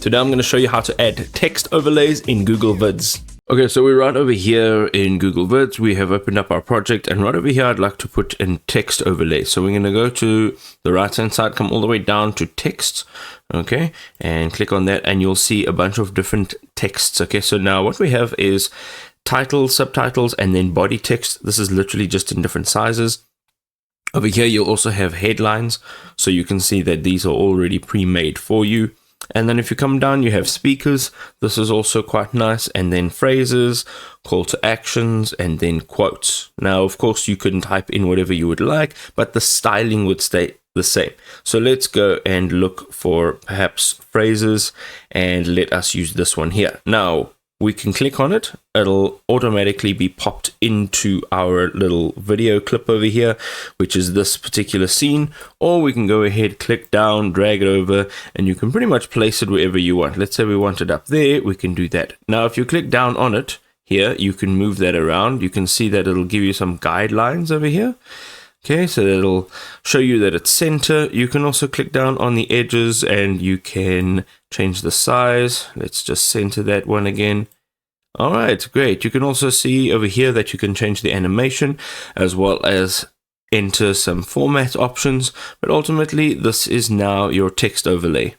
Today I'm going to show you how to add text overlays in Google Vids. Okay, so we're right over here in Google Vids. We have opened up our project, and right over here I'd like to put in text overlay. So we're going to go to the right hand side, come all the way down to text, okay, and click on that, and you'll see a bunch of different texts. Okay, so now what we have is titles, subtitles, and then body text. This is literally just in different sizes. Over here you'll also have headlines, so you can see that these are already pre-made for you. And then if you come down, you have speakers. This is also quite nice. And then phrases, call to actions, and then quotes. Now, of course, you can type in whatever you would like, but the styling would stay the same. So let's go and look for perhaps phrases, and let us use this one here. Now, we can click on it. It'll automatically be popped into our little video clip over here, which is this particular scene. Or we can go ahead, click down, drag it over, and you can pretty much place it wherever you want. Let's say we want it up there, we can do that. Now, if you click down on it here, you can move that around. You can see that it'll give you some guidelines over here. Okay, so it'll show you that it's center. You can also click down on the edges and you can change the size. Let's just center that one again. All right, great. You can also see over here that you can change the animation as well as enter some format options. But ultimately, this is now your text overlay.